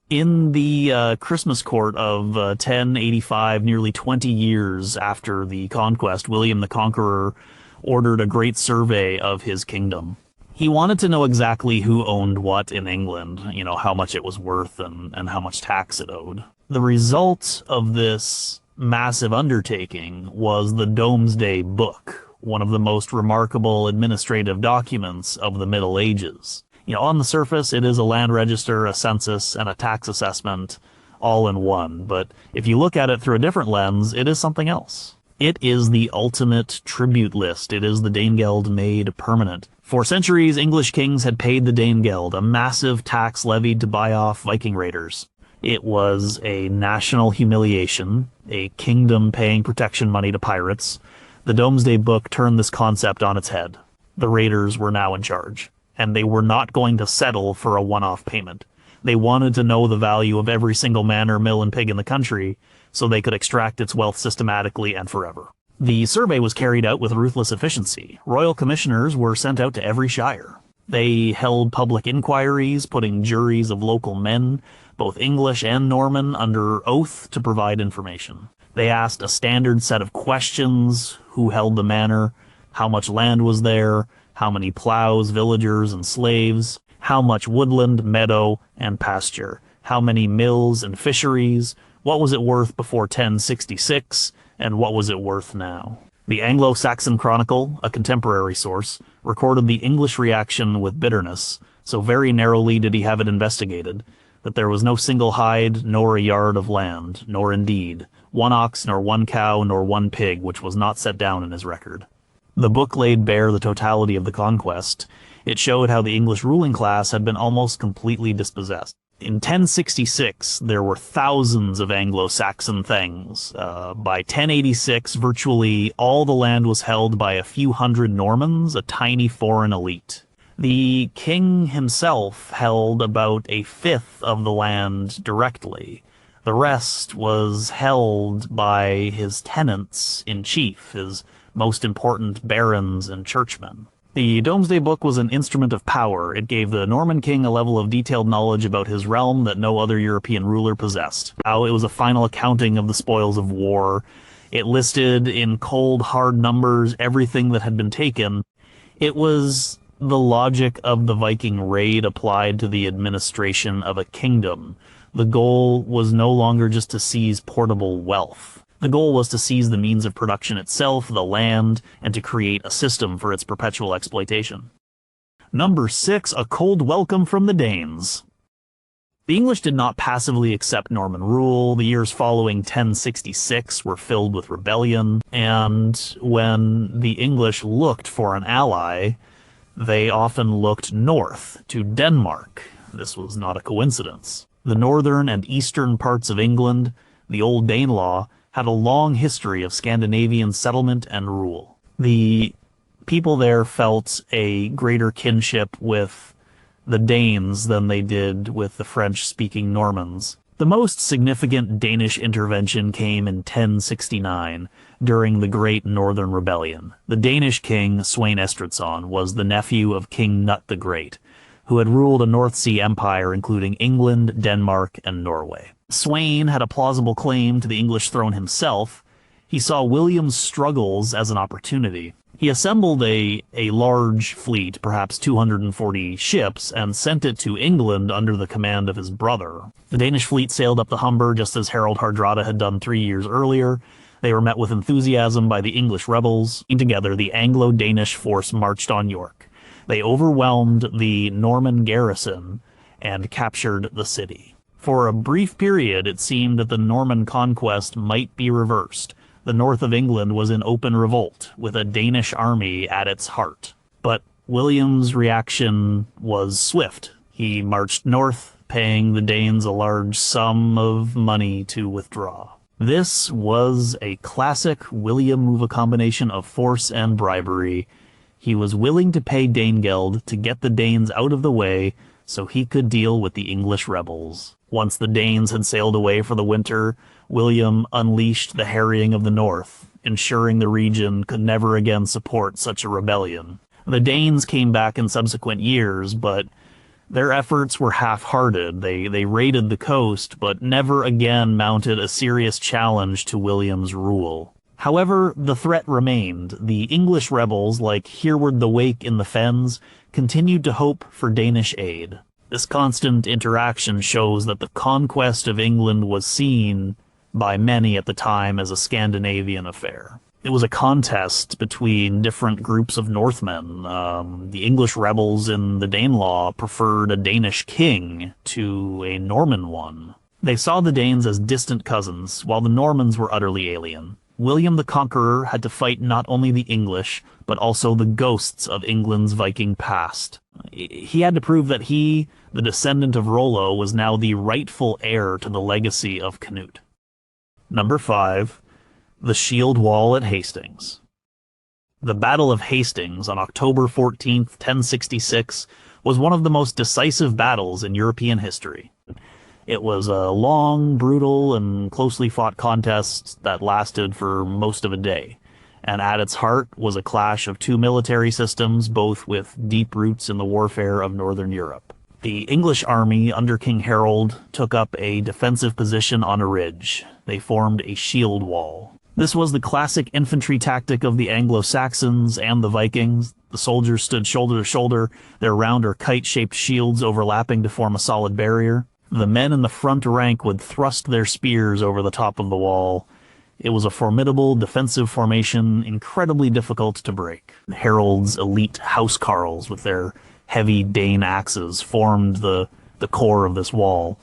In the Christmas court of 1085, nearly 20 years after the conquest, William the Conqueror ordered a great survey of his kingdom. He wanted to know exactly who owned what in England, how much it was worth and how much tax it owed. The result of this massive undertaking was the Domesday Book, one of the most remarkable administrative documents of the Middle Ages. On the surface, it is a land register, a census, and a tax assessment all in one, but if you look at it through a different lens, it is something else. It is the ultimate tribute list. It is the Danegeld made permanent. For centuries, English kings had paid the Danegeld, a massive tax levied to buy off Viking raiders. It was a national humiliation, a kingdom paying protection money to pirates. The Domesday Book turned this concept on its head. The raiders were now in charge, and they were not going to settle for a one-off payment. They wanted to know the value of every single manor, mill, and pig in the country, so they could extract its wealth systematically and forever. The survey was carried out with ruthless efficiency. Royal commissioners were sent out to every shire. They held public inquiries, putting juries of local men, both English and Norman, under oath to provide information. They asked a standard set of questions: who held the manor, how much land was there, how many plows, villagers, and slaves, how much woodland, meadow, and pasture, how many mills and fisheries, what was it worth before 1066, and what was it worth now? The Anglo-Saxon Chronicle, a contemporary source, recorded the English reaction with bitterness, so very narrowly did he have it investigated, that there was no single hide, nor a yard of land, nor indeed one ox, nor one cow, nor one pig, which was not set down in his record. The book laid bare the totality of the conquest. It showed how the English ruling class had been almost completely dispossessed. In 1066, there were thousands of Anglo-Saxon things. By 1086, virtually all the land was held by a few hundred Normans, a tiny foreign elite. The king himself held about a fifth of the land directly. The rest was held by his tenants-in-chief, his most important barons and churchmen. The Domesday Book was an instrument of power. It gave the Norman king a level of detailed knowledge about his realm that no other European ruler possessed. Now, it was a final accounting of the spoils of war. It listed in cold, hard numbers everything that had been taken. It was the logic of the Viking raid applied to the administration of a kingdom. The goal was no longer just to seize portable wealth. The goal was to seize the means of production itself, the land, and to create a system for its perpetual exploitation. Number 6, a cold welcome from the Danes. The English did not passively accept Norman rule. The years following 1066 were filled with rebellion, and when the English looked for an ally, they often looked north to Denmark. This was not a coincidence. The northern and eastern parts of England, the old Danelaw, had a long history of Scandinavian settlement and rule. The people there felt a greater kinship with the Danes than they did with the French-speaking Normans. The most significant Danish intervention came in 1069, during the Great Northern Rebellion. The Danish king, Svein Estridsson, was the nephew of King Nut the Great, who had ruled a North Sea empire including England, Denmark, and Norway. Svein had a plausible claim to the English throne himself. He saw William's struggles as an opportunity. He assembled a large fleet, perhaps 240 ships, and sent it to England under the command of his brother. The Danish fleet sailed up the Humber just as Harald Hardrada had done 3 years earlier. They were met with enthusiasm by the English rebels. Together, the Anglo-Danish force marched on York. They overwhelmed the Norman garrison and captured the city. For a brief period, it seemed that the Norman conquest might be reversed. The north of England was in open revolt, with a Danish army at its heart. But William's reaction was swift. He marched north, paying the Danes a large sum of money to withdraw. This was a classic William move, a combination of force and bribery. He was willing to pay Danegeld to get the Danes out of the way so he could deal with the English rebels. Once the Danes had sailed away for the winter, William unleashed the harrying of the north, ensuring the region could never again support such a rebellion. The Danes came back in subsequent years, but their efforts were half-hearted. They raided the coast, but never again mounted a serious challenge to William's rule. However, the threat remained. The English rebels, like Hereward the Wake in the Fens, continued to hope for Danish aid. This constant interaction shows that the conquest of England was seen by many at the time as a Scandinavian affair. It was a contest between different groups of Northmen. The English rebels in the Danelaw preferred a Danish king to a Norman one. They saw the Danes as distant cousins, while the Normans were utterly alien. William the Conqueror had to fight not only the English, but also the ghosts of England's Viking past. He had to prove that he, the descendant of Rollo, was now the rightful heir to the legacy of Canute. Number 5. The Shield Wall at Hastings. The Battle of Hastings on October 14, 1066, was one of the most decisive battles in European history. It was a long, brutal, and closely fought contest that lasted for most of a day, and at its heart was a clash of two military systems, both with deep roots in the warfare of Northern Europe. The English army under King Harold took up a defensive position on a ridge. They formed a shield wall. This was the classic infantry tactic of the Anglo-Saxons and the Vikings. The soldiers stood shoulder to shoulder, their round or kite-shaped shields overlapping to form a solid barrier. The men in the front rank would thrust their spears over the top of the wall. It was a formidable defensive formation, incredibly difficult to break. Harold's elite housecarls with their heavy Dane axes formed the core of this wall.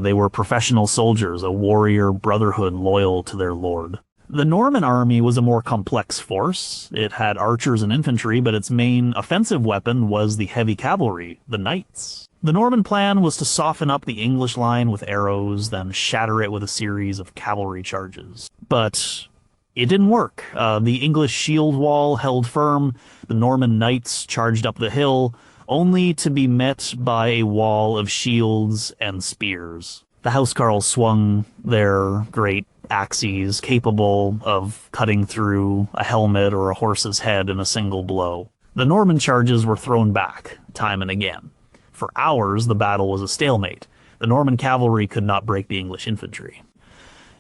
They were professional soldiers, a warrior brotherhood loyal to their lord. The Norman army was a more complex force. It had archers and infantry, but its main offensive weapon was the heavy cavalry, the knights. The Norman plan was to soften up the English line with arrows, then shatter it with a series of cavalry charges. But it didn't work. The English shield wall held firm, the Norman knights charged up the hill, only to be met by a wall of shields and spears. The housecarls swung their great axes, capable of cutting through a helmet or a horse's head in a single blow. The Norman charges were thrown back, time and again. For hours, the battle was a stalemate. The Norman cavalry could not break the English infantry.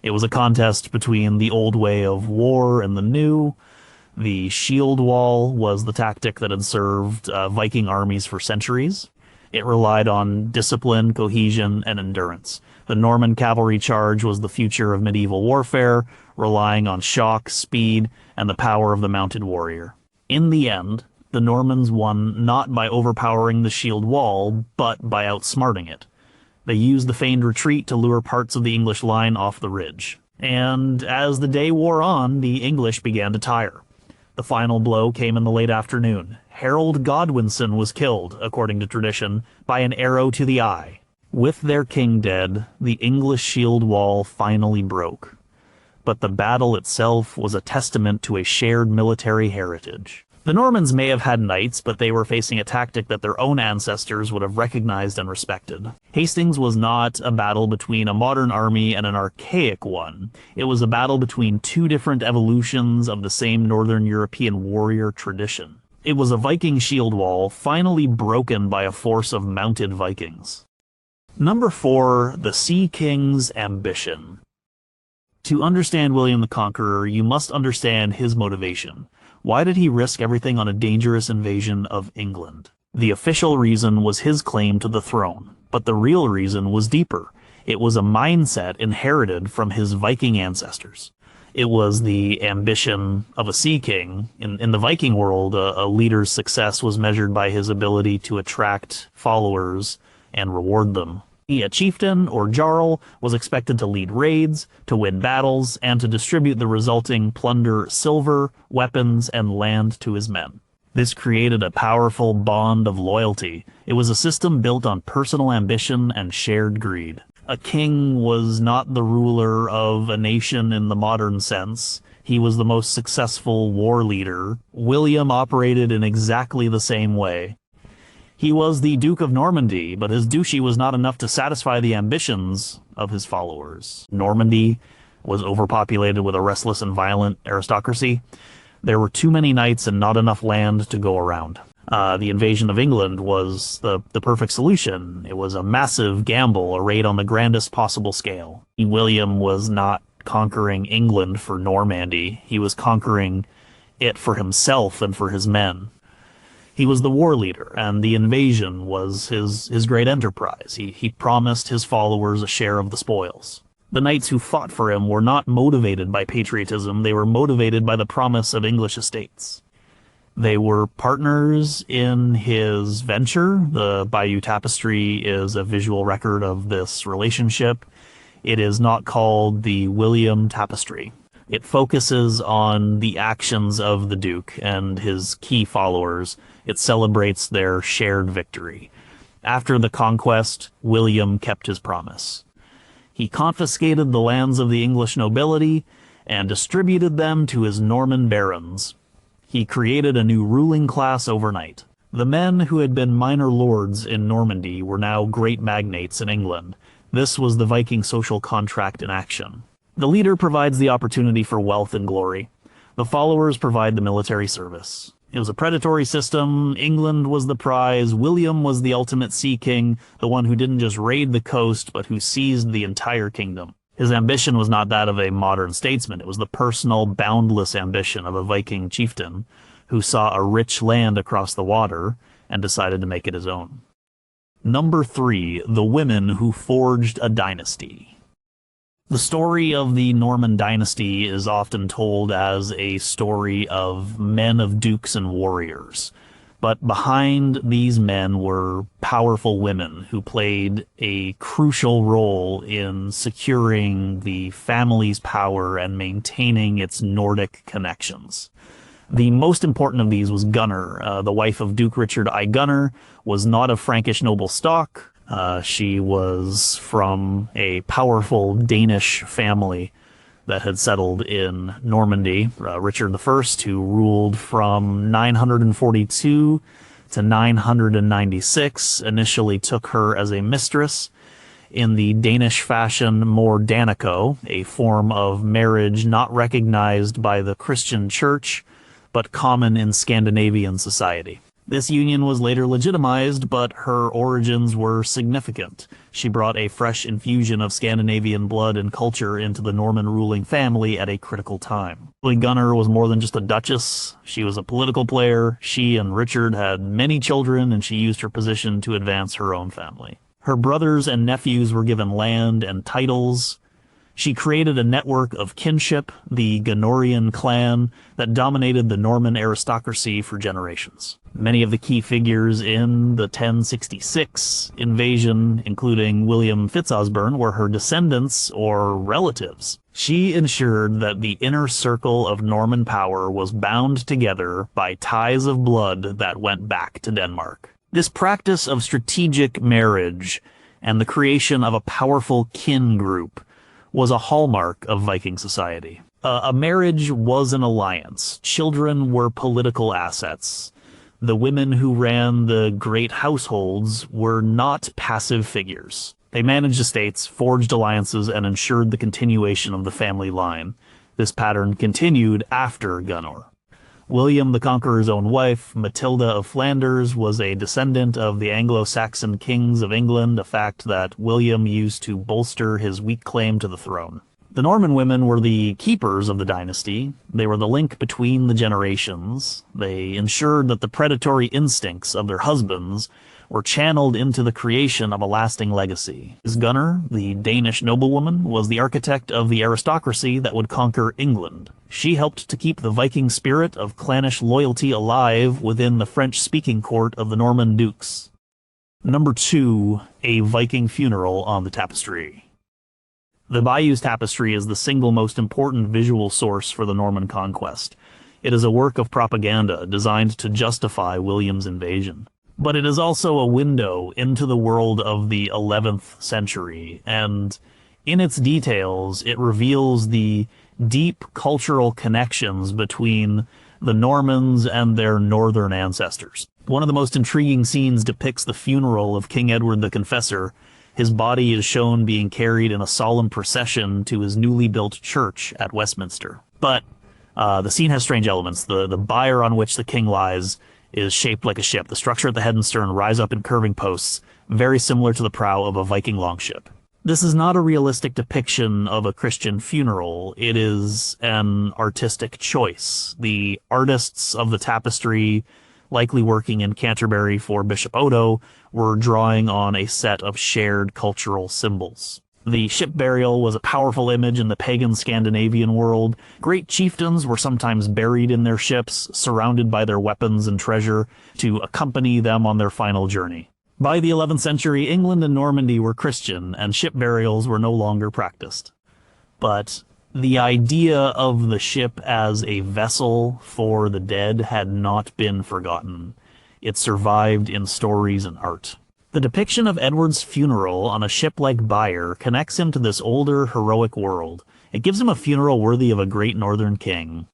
It was a contest between the old way of war and the new. The shield wall was the tactic that had served Viking armies for centuries. It relied on discipline, cohesion, and endurance. The Norman cavalry charge was the future of medieval warfare, relying on shock, speed, and the power of the mounted warrior. In the end, the Normans won not by overpowering the shield wall, but by outsmarting it. They used the feigned retreat to lure parts of the English line off the ridge. And as the day wore on, the English began to tire. The final blow came in the late afternoon. Harold Godwinson was killed, according to tradition, by an arrow to the eye. With their king dead, the English shield wall finally broke. but the battle itself was a testament to a shared military heritage. The Normans may have had knights, but they were facing a tactic that their own ancestors would have recognized and respected. Hastings was not a battle between a modern army and an archaic one. It was a battle between two different evolutions of the same Northern European warrior tradition. It was a Viking shield wall finally broken by a force of mounted Vikings. Number 4, the Sea King's ambition. To understand William the Conqueror, you must understand his motivation. Why did he risk everything on a dangerous invasion of England? The official reason was his claim to the throne, but the real reason was deeper. It was a mindset inherited from his Viking ancestors. It was the ambition of a sea king. In the Viking world, a leader's success was measured by his ability to attract followers and reward them. A chieftain or jarl was expected to lead raids, to win battles, and to distribute the resulting plunder, silver, weapons, and land to his men. This created a powerful bond of loyalty. It was a system built on personal ambition and shared greed. A king was not the ruler of a nation in the modern sense. He was the most successful war leader. William operated in exactly the same way. He was the Duke of Normandy, but his duchy was not enough to satisfy the ambitions of his followers. Normandy was overpopulated with a restless and violent aristocracy. There were too many knights and not enough land to go around. The invasion of England was the perfect solution. It was a massive gamble, a raid on the grandest possible scale. William was not conquering England for Normandy. He was conquering it for himself and for his men. He was the war leader, and the invasion was his great enterprise. He promised his followers a share of the spoils. The knights who fought for him were not motivated by patriotism, they were motivated by the promise of English estates. They were partners in his venture. The Bayeux Tapestry is a visual record of this relationship. It is not called the William Tapestry. It focuses on the actions of the Duke and his key followers. It celebrates their shared victory. After the conquest, William kept his promise. He confiscated the lands of the English nobility and distributed them to his Norman barons. He created a new ruling class overnight. The men who had been minor lords in Normandy were now great magnates in England. This was the Viking social contract in action. The leader provides the opportunity for wealth and glory. The followers provide the military service. It was a predatory system. England was the prize. William was the ultimate sea king, the one who didn't just raid the coast, but who seized the entire kingdom. His ambition was not that of a modern statesman. It was the personal, boundless ambition of a Viking chieftain who saw a rich land across the water and decided to make it his own. Number 3, the women who forged a dynasty. The story of the Norman dynasty is often told as a story of men of dukes and warriors. But behind these men were powerful women who played a crucial role in securing the family's power and maintaining its Nordic connections. The most important of these was Gunnar. The wife of Duke Richard I Gunnar was not of Frankish noble stock. She was from a powerful Danish family that had settled in Normandy. Richard I, who ruled from 942 to 996, initially took her as a mistress. In the Danish fashion, more Danico, a form of marriage not recognized by the Christian church, but common in Scandinavian society. This union was later legitimized, but her origins were significant. She brought a fresh infusion of Scandinavian blood and culture into the Norman ruling family at a critical time. Gunnar was more than just a duchess. She was a political player. She and Richard had many children, and she used her position to advance her own family. Her brothers and nephews were given land and titles. She created a network of kinship, the Gunnarian clan, that dominated the Norman aristocracy for generations. Many of the key figures in the 1066 invasion, including William Fitzosborne, were her descendants or relatives. She ensured that the inner circle of Norman power was bound together by ties of blood that went back to Denmark. This practice of strategic marriage and the creation of a powerful kin group was a hallmark of Viking society. A marriage was an alliance. Children were political assets. The women who ran the great households were not passive figures. They managed estates, forged alliances, and ensured the continuation of the family line. This pattern continued after Gunnar. William the Conqueror's own wife, Matilda of Flanders, was a descendant of the Anglo-Saxon kings of England, a fact that William used to bolster his weak claim to the throne. The Norman women were the keepers of the dynasty. They were the link between the generations. They ensured that the predatory instincts of their husbands were channeled into the creation of a lasting legacy. Gunnar, the Danish noblewoman, was the architect of the aristocracy that would conquer England. She helped to keep the Viking spirit of clannish loyalty alive within the French-speaking court of the Norman dukes. Number 2, a Viking funeral on the tapestry. The Bayeux Tapestry is the single most important visual source for the Norman conquest. It is a work of propaganda designed to justify William's invasion. But it is also a window into the world of the 11th century, and in its details, it reveals the deep cultural connections between the Normans and their northern ancestors. One of the most intriguing scenes depicts the funeral of King Edward the Confessor. His body is shown being carried in a solemn procession to his newly built church at Westminster. But the scene has strange elements. The bier on which the king lies is shaped like a ship. The structure at the head and stern rise up in curving posts, very similar to the prow of a Viking longship. This is not a realistic depiction of a Christian funeral. It is an artistic choice. The artists of the tapestry, likely working in Canterbury for Bishop Odo, were drawing on a set of shared cultural symbols. The ship burial was a powerful image in the pagan Scandinavian world. Great chieftains were sometimes buried in their ships, surrounded by their weapons and treasure, to accompany them on their final journey. By the 11th century, England and Normandy were Christian, and ship burials were no longer practiced. But the idea of the ship as a vessel for the dead had not been forgotten. It survived in stories and art. The depiction of Edward's funeral on a ship-like bier connects him to this older, heroic world. It gives him a funeral worthy of a great northern king.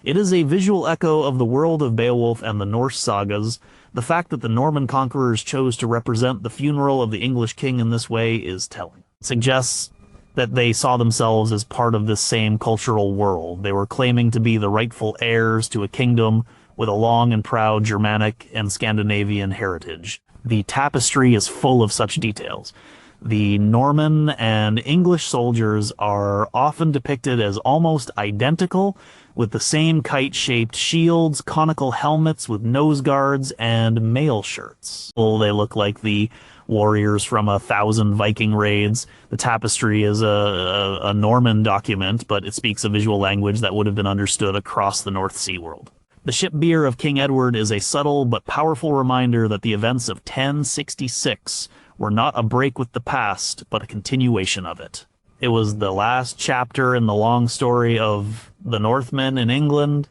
It is a visual echo of the world of Beowulf and the Norse sagas. The fact that the Norman conquerors chose to represent the funeral of the English king in this way is telling. It suggests that they saw themselves as part of this same cultural world. They were claiming to be the rightful heirs to a kingdom with a long and proud Germanic and Scandinavian heritage. The tapestry is full of such details. The Norman and English soldiers are often depicted as almost identical, with the same kite-shaped shields, conical helmets with nose guards, and mail shirts. Well, they look like the warriors from 1,000 Viking raids. The tapestry is a Norman document, but it speaks a visual language that would have been understood across the North Sea world. The ship bier of King Edward is a subtle but powerful reminder that the events of 1066 were not a break with the past, but a continuation of it. It was the last chapter in the long story of the Northmen in England.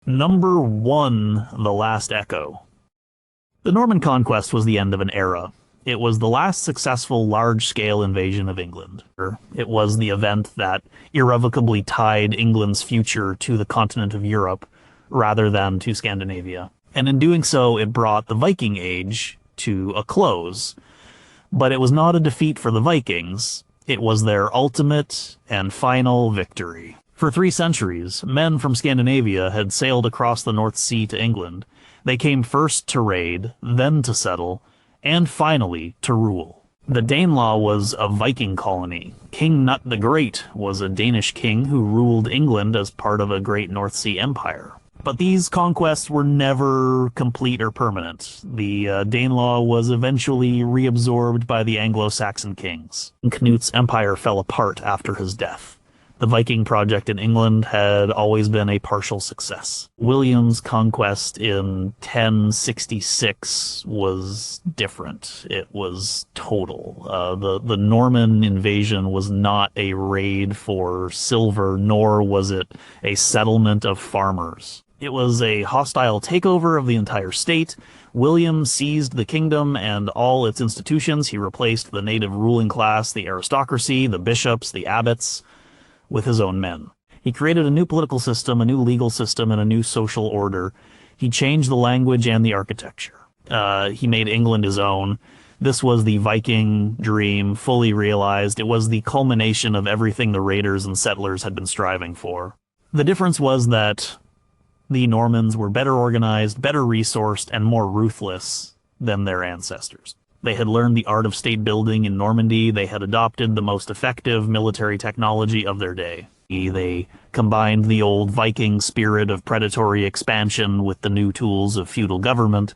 Number 1, The Last Echo. The Norman Conquest was the end of an era. It was the last successful large-scale invasion of England. It was the event that irrevocably tied England's future to the continent of Europe, rather than to Scandinavia. And in doing so, it brought the Viking Age to a close. But it was not a defeat for the Vikings. It was their ultimate and final victory. For 3 centuries, men from Scandinavia had sailed across the North Sea to England. They came first to raid, then to settle, and finally to rule. The Danelaw was a Viking colony. King Nut the Great was a Danish king who ruled England as part of a great North Sea empire. But these conquests were never complete or permanent. The Danelaw was eventually reabsorbed by the Anglo-Saxon kings. Knut's empire fell apart after his death. The Viking project in England had always been a partial success. William's conquest in 1066 was different. It was total. The Norman invasion was not a raid for silver, nor was it a settlement of farmers. It was a hostile takeover of the entire state. William seized the kingdom and all its institutions. He replaced the native ruling class, the aristocracy, the bishops, the abbots, with his own men. He created a new political system, a new legal system, and a new social order. He changed the language and the architecture. He made England his own. This was the Viking dream fully realized. It was the culmination of everything the raiders and settlers had been striving for. The difference was that the Normans were better organized, better resourced, and more ruthless than their ancestors. They had learned the art of state building in Normandy. They had adopted the most effective military technology of their day. They combined the old Viking spirit of predatory expansion with the new tools of feudal government.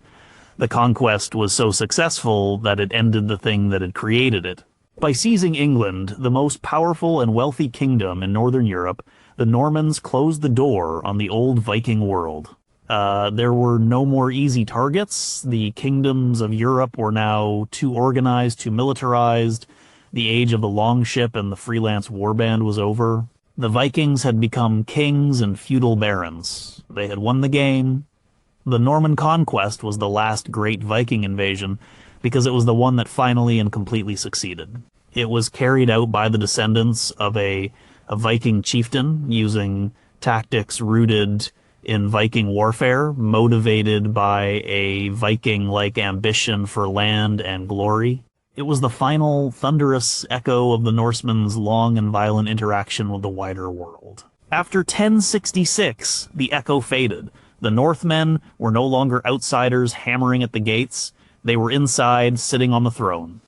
The conquest was so successful that it ended the thing that had created it. By seizing England, the most powerful and wealthy kingdom in northern Europe, the Normans closed the door on the old Viking world. There were no more easy targets. The kingdoms of Europe were now too organized, too militarized. The age of the longship and the freelance warband was over. The Vikings had become kings and feudal barons. They had won the game. The Norman conquest was the last great Viking invasion because it was the one that finally and completely succeeded. It was carried out by the descendants of a Viking chieftain using tactics rooted in Viking warfare, motivated by a Viking-like ambition for land and glory. It was the final thunderous echo of the Norsemen's long and violent interaction with the wider world. After 1066, the echo faded. The Northmen were no longer outsiders hammering at the gates. They were inside, sitting on the throne.